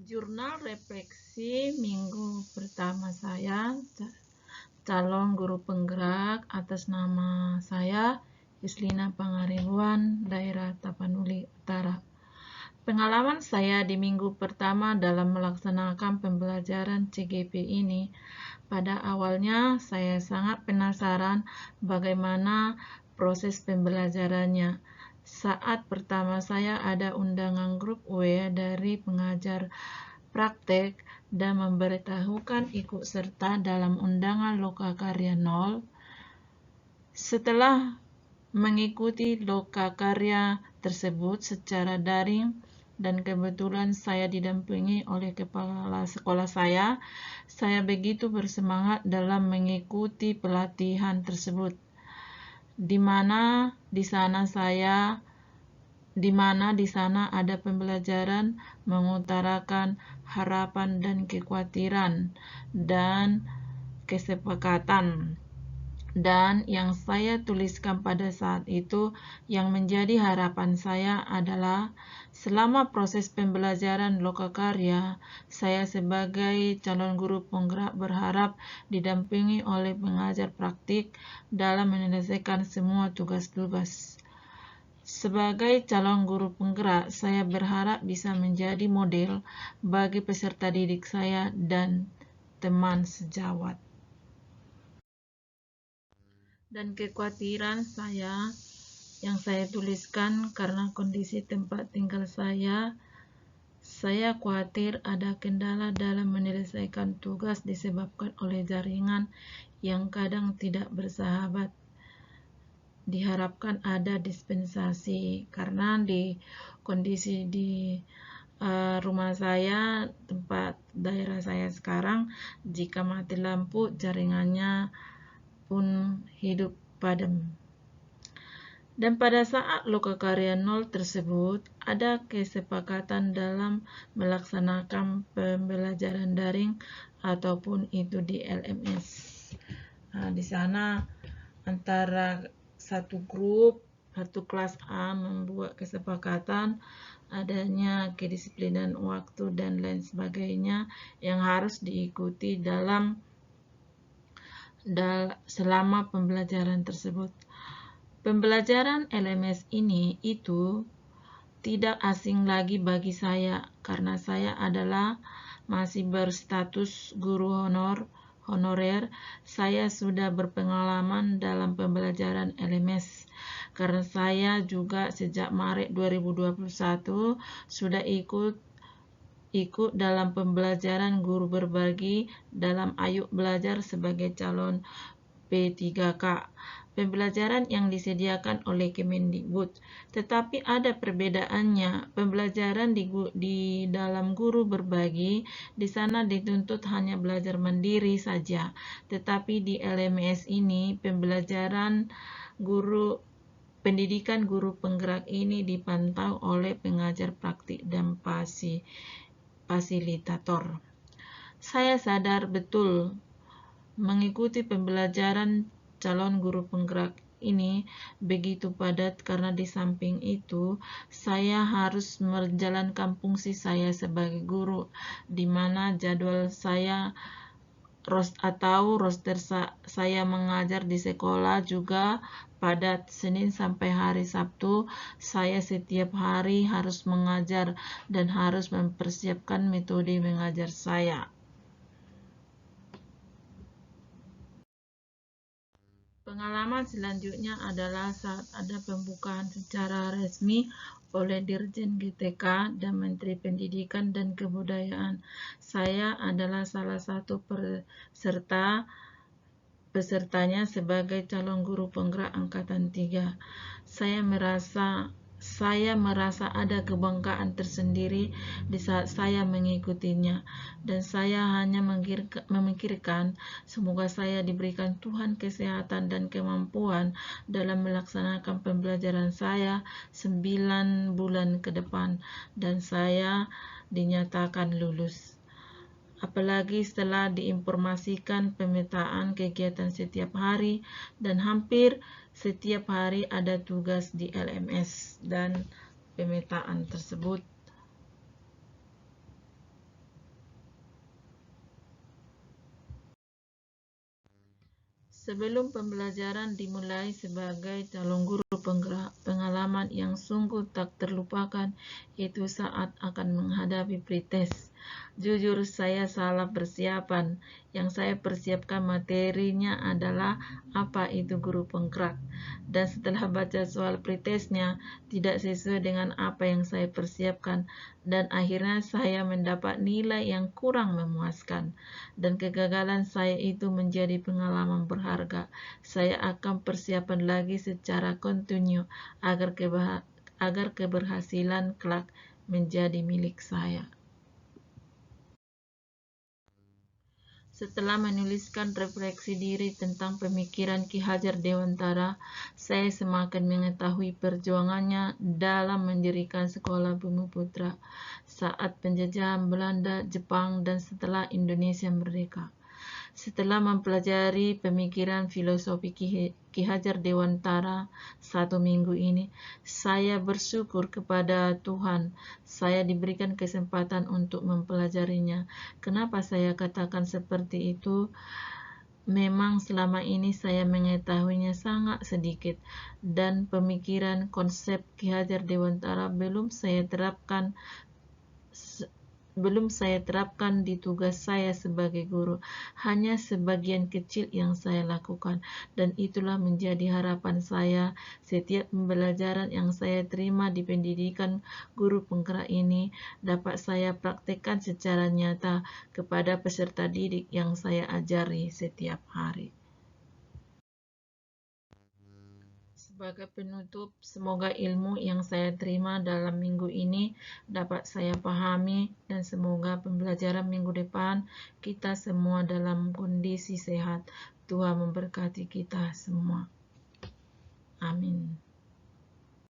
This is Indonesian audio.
Jurnal refleksi minggu pertama saya, calon guru penggerak, atas nama saya Yuslina Pangaribuan, daerah Tapanuli Utara. Pengalaman saya di minggu pertama dalam melaksanakan pembelajaran CGP ini, pada awalnya saya sangat penasaran bagaimana proses pembelajarannya. Saat pertama saya ada undangan grup W dari pengajar praktek dan memberitahukan ikut serta dalam undangan lokakarya 0. Setelah mengikuti lokakarya tersebut secara daring dan kebetulan saya didampingi oleh kepala sekolah saya begitu bersemangat dalam mengikuti pelatihan tersebut, di mana di sana ada pembelajaran mengutarakan harapan dan kekhawatiran dan kesepakatan. Dan yang saya tuliskan pada saat itu, yang menjadi harapan saya adalah selama proses pembelajaran lokakarya, saya sebagai calon guru penggerak berharap didampingi oleh pengajar praktik dalam menyelesaikan semua tugas-tugas. Sebagai calon guru penggerak, saya berharap bisa menjadi model bagi peserta didik saya dan teman sejawat. Dan kekhawatiran saya yang saya tuliskan karena kondisi tempat tinggal saya khawatir ada kendala dalam menyelesaikan tugas disebabkan oleh jaringan yang kadang tidak bersahabat. Diharapkan ada dispensasi karena di kondisi di rumah saya, tempat daerah saya sekarang, jika mati lampu jaringannya pun hidup padam. Dan pada saat lokakarya 0 tersebut ada kesepakatan dalam melaksanakan pembelajaran daring ataupun itu di LMS. Di sana antara satu grup, satu kelas A membuat kesepakatan adanya kedisiplinan waktu dan lain sebagainya yang harus diikuti selama pembelajaran tersebut. Pembelajaran LMS itu tidak asing lagi bagi saya karena saya adalah masih berstatus guru honorer. Saya sudah berpengalaman dalam pembelajaran LMS karena saya juga sejak Maret 2021 sudah ikut dalam pembelajaran guru berbagi dalam Ayo Belajar sebagai calon P3K, pembelajaran yang disediakan oleh Kemendikbud. Tetapi ada perbedaannya. Pembelajaran di dalam guru berbagi, di sana dituntut hanya belajar mandiri saja. Tetapi di LMS ini, pendidikan guru penggerak ini dipantau oleh pengajar praktik dan fasilitator. Saya sadar betul mengikuti pembelajaran calon guru penggerak ini begitu padat karena di samping itu saya harus menjalankan fungsi saya sebagai guru, di mana jadwal saya roster saya mengajar di sekolah juga padat. Senin sampai hari Sabtu saya setiap hari harus mengajar dan harus mempersiapkan metode mengajar saya. Pengalaman selanjutnya adalah saat ada pembukaan secara resmi oleh Dirjen GTK dan Menteri Pendidikan dan Kebudayaan. Saya adalah salah satu pesertanya sebagai calon guru penggerak Angkatan 3. Saya merasa ada kebanggaan tersendiri di saat saya mengikutinya, dan saya hanya memikirkan semoga saya diberikan Tuhan kesehatan dan kemampuan dalam melaksanakan pembelajaran saya 9 bulan ke depan dan saya dinyatakan lulus. Apalagi setelah diinformasikan pemetaan kegiatan setiap hari dan hampir setiap hari ada tugas di LMS dan pemetaan tersebut. Sebelum pembelajaran dimulai, sebagai calon guru penggerak, pengalaman yang sungguh tak terlupakan itu saat akan menghadapi pretest. Jujur, saya salah persiapan. Yang saya persiapkan materinya adalah apa itu guru penggerak. Dan setelah baca soal pretestnya, tidak sesuai dengan apa yang saya persiapkan. Dan akhirnya saya mendapat nilai yang kurang memuaskan. Dan kegagalan saya itu menjadi pengalaman berharga. Saya akan persiapan lagi secara kontinu agar keberhasilan kelak menjadi milik saya. Setelah menuliskan refleksi diri tentang pemikiran Ki Hajar Dewantara, saya semakin mengetahui perjuangannya dalam mendirikan Sekolah Bumi Putra saat penjajahan Belanda, Jepang, dan setelah Indonesia merdeka. Setelah mempelajari pemikiran filosofi Ki Hajar Dewantara 1 minggu ini, saya bersyukur kepada Tuhan saya diberikan kesempatan untuk mempelajarinya. Kenapa saya katakan seperti itu? Memang selama ini saya mengetahuinya sangat sedikit, dan pemikiran konsep Ki Hajar Dewantara belum saya terapkan di tugas saya sebagai guru. Hanya sebagian kecil yang saya lakukan, dan itulah menjadi harapan saya setiap pembelajaran yang saya terima di pendidikan guru penggerak ini dapat saya praktekkan secara nyata kepada peserta didik yang saya ajari setiap hari. Sebagai penutup, semoga ilmu yang saya terima dalam minggu ini dapat saya pahami, dan semoga pembelajaran minggu depan kita semua dalam kondisi sehat. Tuhan memberkati kita semua. Amin.